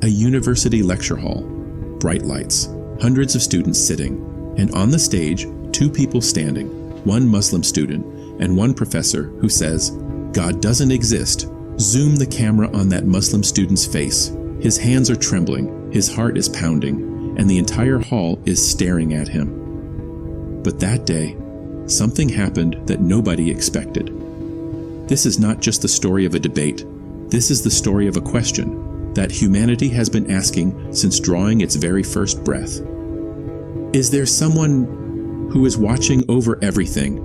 A university lecture hall, bright lights, hundreds of students sitting, and on the stage, two people standing, one Muslim student and one professor who says, "God doesn't exist." Zoom the camera on that Muslim student's face. His hands are trembling, his heart is pounding, and the entire hall is staring at him. But that day, something happened that nobody expected. This is not just the story of a debate. This is the story of a question that humanity has been asking since drawing its very first breath. Is there someone who is watching over everything?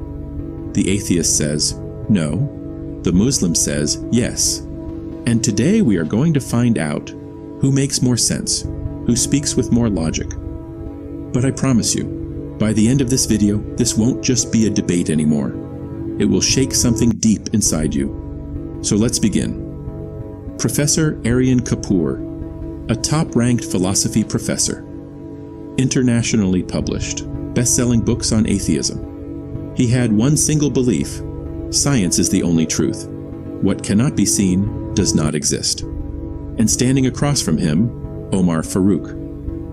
The atheist says, no. The Muslim says, yes. And today we are going to find out who makes more sense, who speaks with more logic. But I promise you, by the end of this video, this won't just be a debate anymore. It will shake something deep inside you. So let's begin. Professor Aryan Kapoor, a top-ranked philosophy professor, internationally published, best-selling books on atheism. He had one single belief: science is the only truth. What cannot be seen does not exist. And standing across from him, Omar Farouk,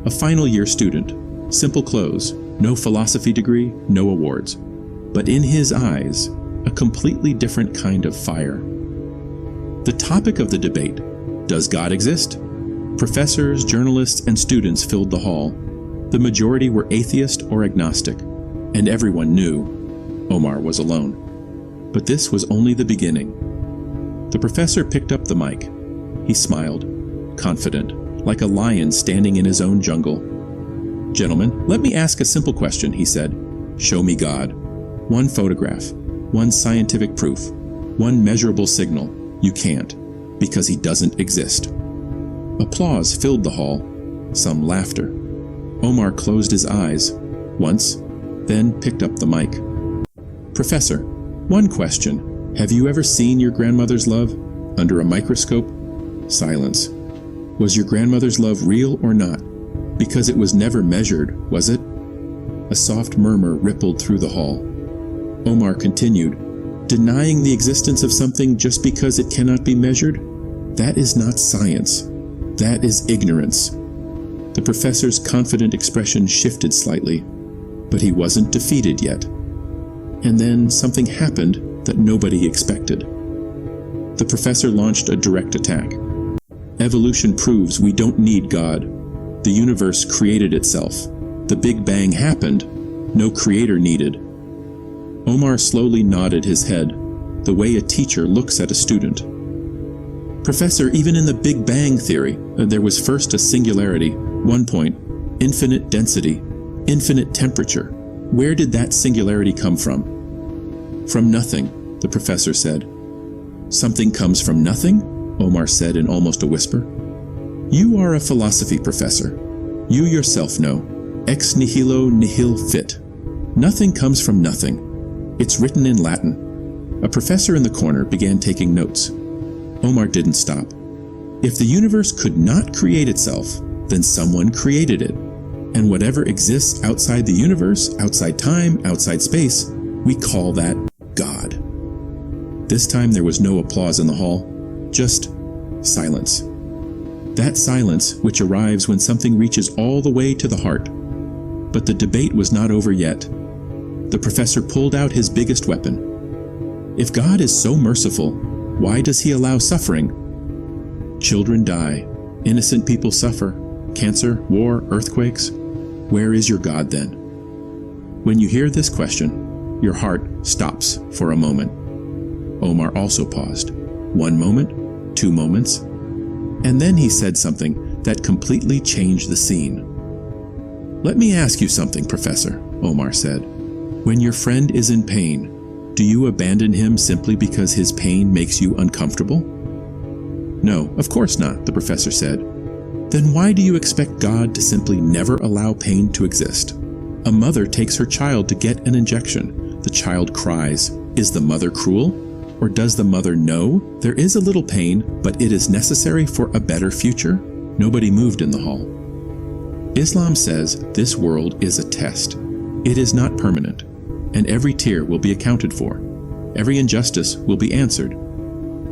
a final-year student, simple clothes, no philosophy degree, no awards, but in his eyes, a completely different kind of fire. The topic of the debate: does God exist? Professors, journalists, and students filled the hall. The majority were atheist or agnostic, and everyone knew Omar was alone. But this was only the beginning. The professor picked up the mic. He smiled, confident, like a lion standing in his own jungle. "Gentlemen, let me ask a simple question," he said. "Show me God. One photograph, one scientific proof, one measurable signal. You can't, because he doesn't exist." Applause filled the hall, some laughter. Omar closed his eyes once, then picked up the mic. "Professor, one question. Have you ever seen your grandmother's love under a microscope?" Silence. "Was your grandmother's love real or not? Because it was never measured, was it?" A soft murmur rippled through the hall. Omar continued, "Denying the existence of something just because it cannot be measured? That is not science. That is ignorance." The professor's confident expression shifted slightly, but he wasn't defeated yet. And then something happened that nobody expected. The professor launched a direct attack. "Evolution proves we don't need God. The universe created itself. The Big Bang happened. No creator needed." Omar slowly nodded his head, the way a teacher looks at a student. "Professor, even in the Big Bang theory, there was first a singularity, one point, infinite density, infinite temperature. Where did that singularity come from?" "From nothing," the professor said. "Something comes from nothing?" Omar said in almost a whisper. "You are a philosophy professor. You yourself know. Ex nihilo nihil fit. Nothing comes from nothing. It's written in Latin." A professor in the corner began taking notes. Omar didn't stop. "If the universe could not create itself, then someone created it. And whatever exists outside the universe, outside time, outside space, we call that God." This time there was no applause in the hall, just silence. That silence which arrives when something reaches all the way to the heart. But the debate was not over yet. The professor pulled out his biggest weapon. If God is so merciful, why does he allow suffering? Children die, innocent people suffer, cancer, war, earthquakes. Where is your God then? When you hear this question, your heart stops for a moment. Omar also paused. 1 moment, 2 moments, and then he said something that completely changed the scene. "Let me ask you something, Professor," Omar said. "When your friend is in pain, do you abandon him simply because his pain makes you uncomfortable?" "No, of course not," the professor said. "Then why do you expect God to simply never allow pain to exist? A mother takes her child to get an injection. The child cries. Is the mother cruel? Or does the mother know there is a little pain, but it is necessary for a better future?" Nobody moved in the hall. Islam says this world is a test. It is not permanent, and every tear will be accounted for. Every injustice will be answered.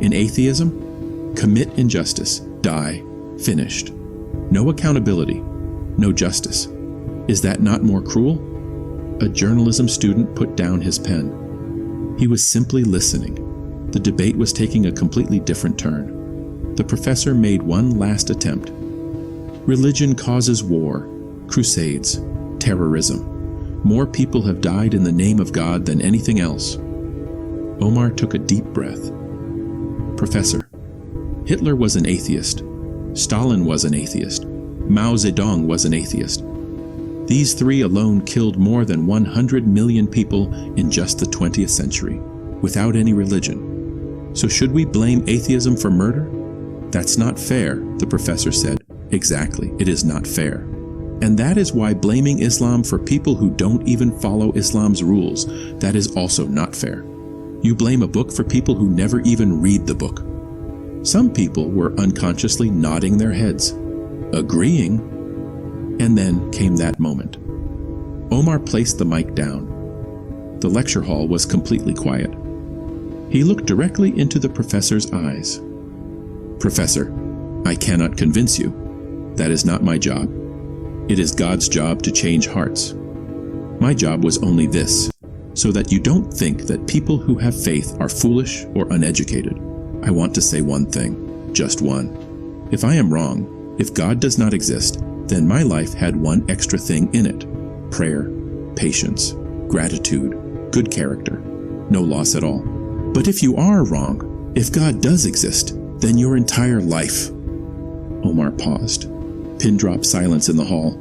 In atheism, commit injustice, die, finished. No accountability, no justice. Is that not more cruel? A journalism student put down his pen. He was simply listening. The debate was taking a completely different turn. The professor made one last attempt. Religion causes war, crusades, terrorism. More people have died in the name of God than anything else. Omar took a deep breath. Professor, Hitler was an atheist. Stalin was an atheist. Mao Zedong was an atheist. These three alone killed more than 100 million people in just the 20th century, without any religion. So should we blame atheism for murder? That's not fair, the professor said. Exactly, it is not fair. And that is why blaming Islam for people who don't even follow Islam's rules, that is also not fair. You blame a book for people who never even read the book. Some people were unconsciously nodding their heads, agreeing. And then came that moment. Omar placed the mic down. The lecture hall was completely quiet. He looked directly into the professor's eyes. Professor, I cannot convince you. That is not my job. It is God's job to change hearts. My job was only this, so that you don't think that people who have faith are foolish or uneducated. I want to say one thing, just one. If I am wrong, if God does not exist, then my life had one extra thing in it: prayer, patience, gratitude, good character, no loss at all. But if you are wrong, if God does exist, then your entire life, Omar paused. Pin drop silence in the hall.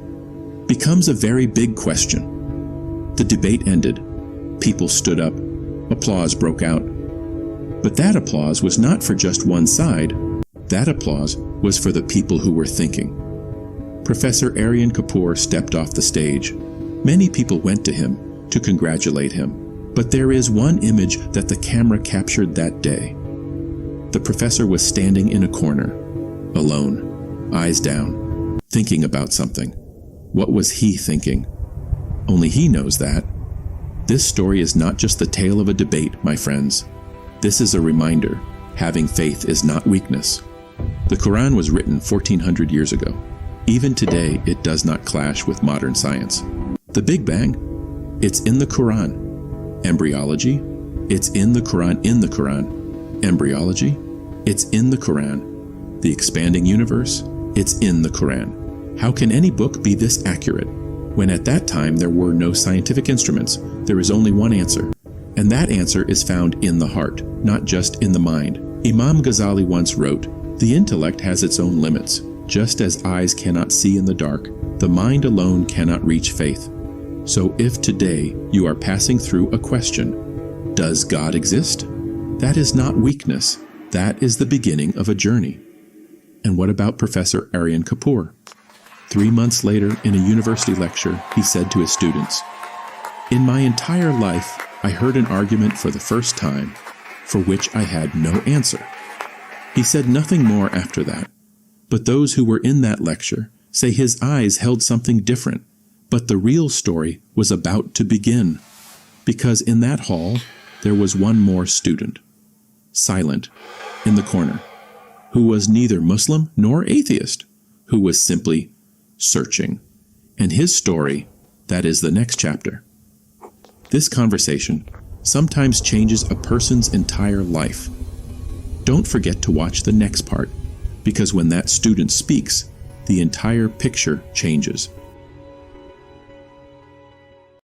Becomes a very big question. The debate ended. People stood up. Applause broke out. But that applause was not for just one side. That applause was for the people who were thinking. Professor Aryan Kapoor stepped off the stage. Many people went to him to congratulate him, but there is one image that the camera captured that day. The professor was standing in a corner, alone, eyes down, thinking about something. What was he thinking? Only he knows that. This story is not just the tale of a debate, my friends. This is a reminder: having faith is not weakness. The Quran was written 1400 years ago. Even today, it does not clash with modern science. The Big Bang, it's in the Quran. Embryology, it's in the Quran. Embryology, it's in the Quran. The expanding universe, it's in the Quran. How can any book be this accurate? When at that time there were no scientific instruments, there is only one answer. And that answer is found in the heart, not just in the mind. Imam Ghazali once wrote, "The intellect has its own limits. Just as eyes cannot see in the dark, the mind alone cannot reach faith." So if today you are passing through a question, does God exist? That is not weakness. That is the beginning of a journey. And what about Professor Aryan Kapoor? 3 months later, in a university lecture, he said to his students, "In my entire life, I heard an argument for the first time for which I had no answer." He said nothing more after that. But those who were in that lecture say his eyes held something different. But the real story was about to begin. Because in that hall, there was one more student, silent, in the corner, who was neither Muslim nor atheist, who was simply searching. And his story, that is the next chapter. This conversation sometimes changes a person's entire life. Don't forget to watch the next part, because when that student speaks, the entire picture changes.